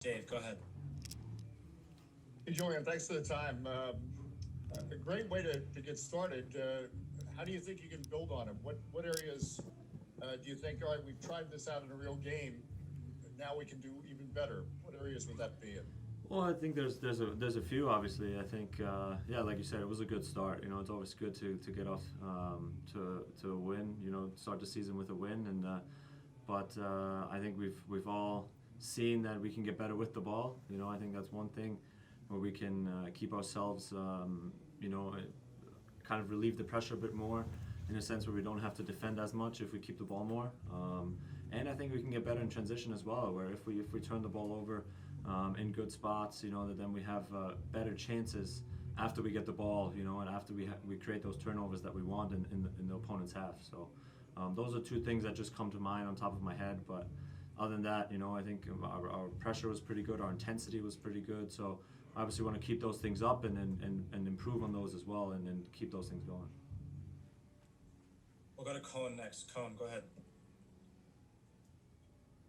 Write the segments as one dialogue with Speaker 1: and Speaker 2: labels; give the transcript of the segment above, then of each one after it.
Speaker 1: Dave, go ahead.
Speaker 2: Hey, Julian, thanks for the time. A great way to get started. How do you think you can build on it? What areas do you think, all right, we've tried this out in a real game, now we can do even better? What areas would that be in?
Speaker 3: Well, I think there's a few. Obviously, I think yeah, like you said, it was a good start. It's always good to get off to a win. Start the season with a win, and but I think we've all seen that we can get better with the ball. I think that's one thing where we can keep ourselves, kind of relieve the pressure a bit more, in a sense where we don't have to defend as much if we keep the ball more. And I think we can get better in transition as well, where if we turn the ball over in good spots, that then we have better chances after we get the ball, and after we create those turnovers that we want in the opponent's half. So those are two things that just come to mind on top of my head. But other than that, I think our pressure was pretty good, our intensity was pretty good. So obviously want to keep those things up and improve on those as well, and keep those things going.
Speaker 1: We'll go to Cohen next. Cohen, go ahead.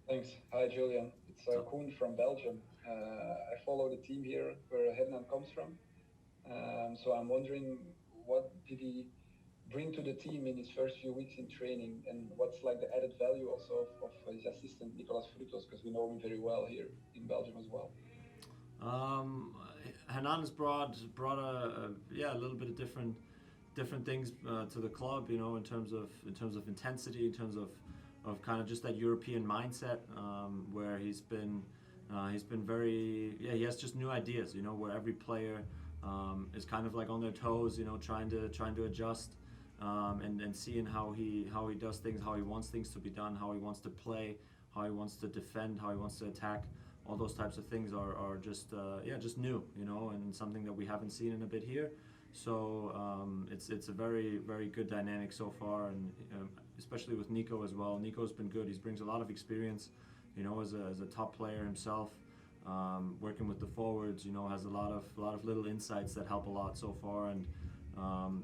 Speaker 4: Thanks. Hi, Julian. It's Koen from Belgium. I follow the team here where Hernan comes from. So I'm wondering, what did he bring to the team in his first few weeks in training, and what's like the added value also of his assistant Nicolas Frutos, because we know him very well here in Belgium as well.
Speaker 3: Hernan's brought a little bit of different things to the club, in terms of intensity, in terms of kind of just that European mindset, where he's been very, he has just new ideas, where every player is kind of like on their toes, trying to adjust, and seeing how he does things, how he wants things to be done, how he wants to play, how he wants to defend, how he wants to attack. All those types of things are just just new, and something that we haven't seen in a bit here. So it's a very, very good dynamic so far, and especially with Nico as well. Nico's been good. He brings a lot of experience, as a top player himself. Working with the forwards, has a lot of little insights that help a lot so far, and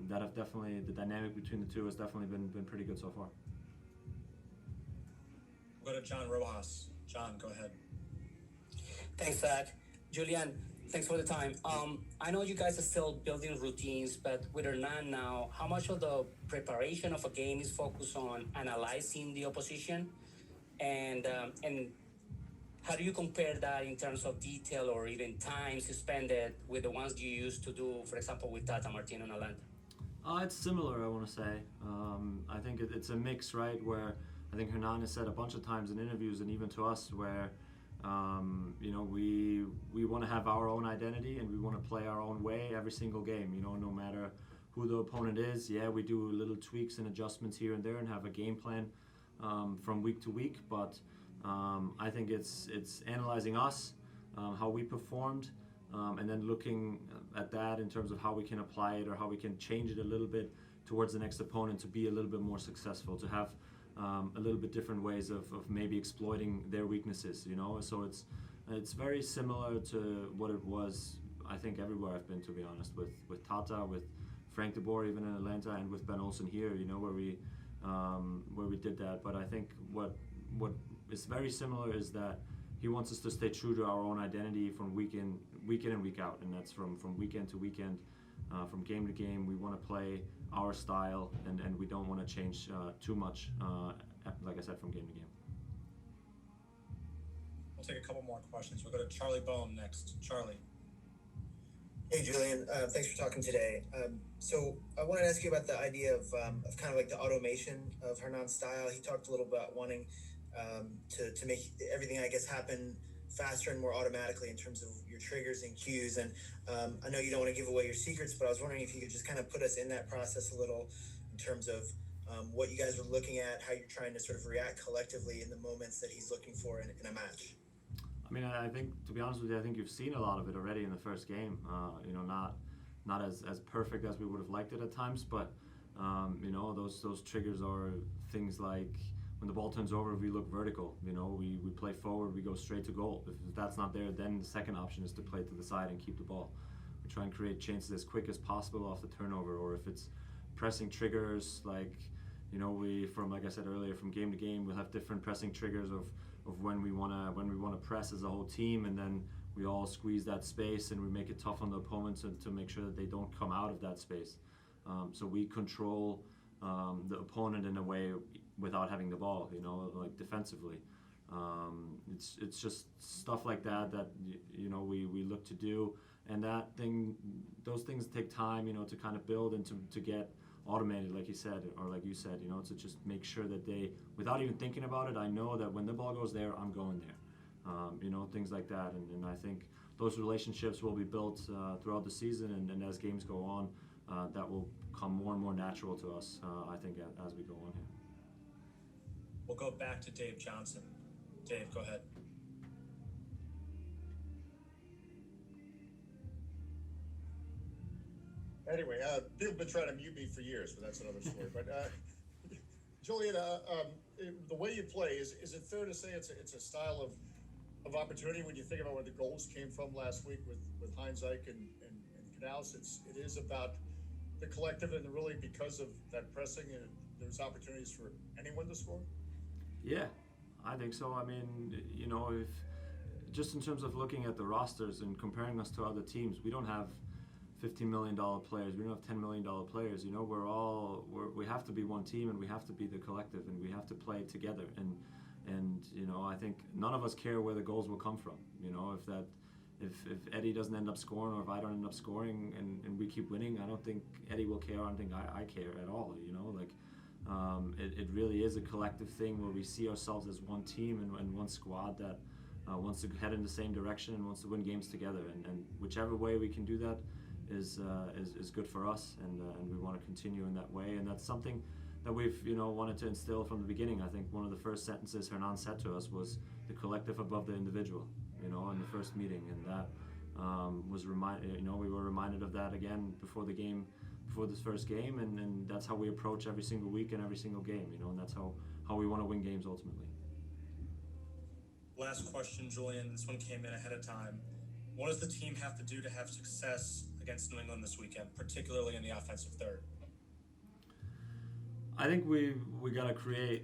Speaker 3: that have definitely, the dynamic between the two has definitely been pretty good so far.
Speaker 1: We'll go to John Rojas. John, go ahead.
Speaker 5: Thanks, Zach. Julian, thanks for the time. I know you guys are still building routines, but with Hernan now, how much of the preparation of a game is focused on analyzing the opposition, and how do you compare that in terms of detail or even time spent with the ones you used to do, for example, with Tata Martino and Atlanta?
Speaker 3: It's similar, I want to say. I think it's a mix, right, where I think Hernan has said a bunch of times in interviews, and even to us, where we want to have our own identity, and we want to play our own way every single game, no matter who the opponent is. Yeah, we do little tweaks and adjustments here and there and have a game plan from week to week, but I think it's analyzing us, how we performed, and then looking at that in terms of how we can apply it or how we can change it a little bit towards the next opponent to be a little bit more successful, to have a little bit different ways of maybe exploiting their weaknesses, So it's very similar to what it was, I think, everywhere I've been, to be honest, with Tata, with Frank de Boer, even in Atlanta, and with Ben Olsen here, where we did that. But I think what is very similar is that he wants us to stay true to our own identity from week in and week out, and that's from weekend to weekend. From game to game, we want to play our style, and we don't want to change too much, like I said, from game to game.
Speaker 1: We'll take a couple more questions. We'll go to Charlie Bohm next. Charlie.
Speaker 6: Hey, Julian. Thanks for talking today. So I wanted to ask you about the idea of kind of like the automation of Hernan's style. He talked a little about wanting to make everything, I guess, happen faster and more automatically in terms of your triggers and cues. And I know you don't want to give away your secrets, but I was wondering if you could just kind of put us in that process a little in terms of what you guys are looking at, how you're trying to sort of react collectively in the moments that he's looking for in a match.
Speaker 3: I mean, I think, to be honest with you, I think you've seen a lot of it already in the first game. Not as perfect as we would have liked it at times, but those triggers are things like when the ball turns over, we look vertical. We play forward, we go straight to goal. If that's not there, then the second option is to play to the side and keep the ball. We try and create chances as quick as possible off the turnover, or if it's pressing triggers, like, like I said earlier, from game to game, we'll have different pressing triggers of when we wanna press as a whole team, and then we all squeeze that space and we make it tough on the opponents to make sure that they don't come out of that space. So we control the opponent in a way without having the ball, you know, like defensively. It's just stuff like that you know we look to do, and those things take time, you know, to kind of build and to get automated, like you said, or like you said, you know, to just make sure that they, without even thinking about it, I know that when the ball goes there, I'm going there. You know, things like that, and I think those relationships will be built throughout the season, and as games go on, that will come more and more natural to us, I think, as we go on here.
Speaker 1: We'll go back to Dave Johnson. Dave, go ahead.
Speaker 2: Anyway, people have been trying to mute me for years, but that's another story. But Julian, the way you play, is it fair to say it's a style of opportunity when you think about where the goals came from last week with Heinz Eyck and Knaus? It is about the collective, and really because of that pressing, and there's opportunities for anyone to score?
Speaker 3: Yeah, I think so. I mean, you know, if just in terms of looking at the rosters and comparing us to other teams, we don't have $15 million players. We don't have $10 million players. You know, we have to be one team, and we have to be the collective, and we have to play together. And you know, I think none of us care where the goals will come from. You know, if Eddie doesn't end up scoring, or if I don't end up scoring, and we keep winning, I don't think Eddie will care. I don't think I care at all. You know, like it really is a collective thing where we see ourselves as one team and one squad that wants to head in the same direction and wants to win games together. And whichever way we can do that is good for us, and we want to continue in that way. And that's something that we've, you know, wanted to instill from the beginning. I think one of the first sentences Hernan said to us was the collective above the individual, you know, in the first meeting, and that was reminded. You know, we were reminded of that again before this first game, and that's how we approach every single week and every single game, you know, and that's how we want to win games ultimately.
Speaker 1: Last question, Julian. This one came in ahead of time. What does the team have to do to have success against New England this weekend, particularly in the offensive third?
Speaker 3: I think we gotta create,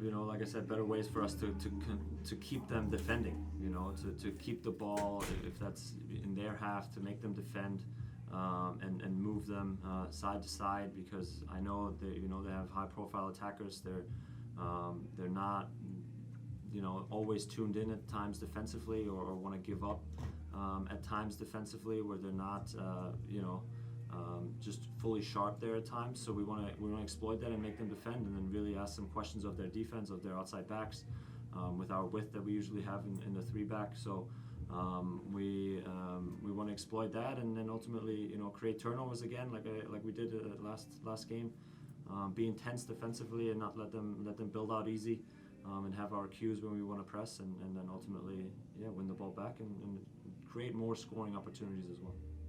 Speaker 3: you know, like I said, better ways for us to keep them defending. You know, to keep the ball, if that's in their half, to make them defend, and move them side to side, because I know that, you know, they have high-profile attackers. They're not, you know, always tuned in at times defensively, or want to give up at times defensively, where they're not, you know. Just fully sharp there at times, so we want to exploit that and make them defend, and then really ask some questions of their defense, of their outside backs, with our width that we usually have in the 3-back. So we want to exploit that, and then ultimately, you know, create turnovers again, like we did last game. Be intense defensively and not let them build out easy, and have our cues when we want to press, and then ultimately, yeah, win the ball back and create more scoring opportunities as well.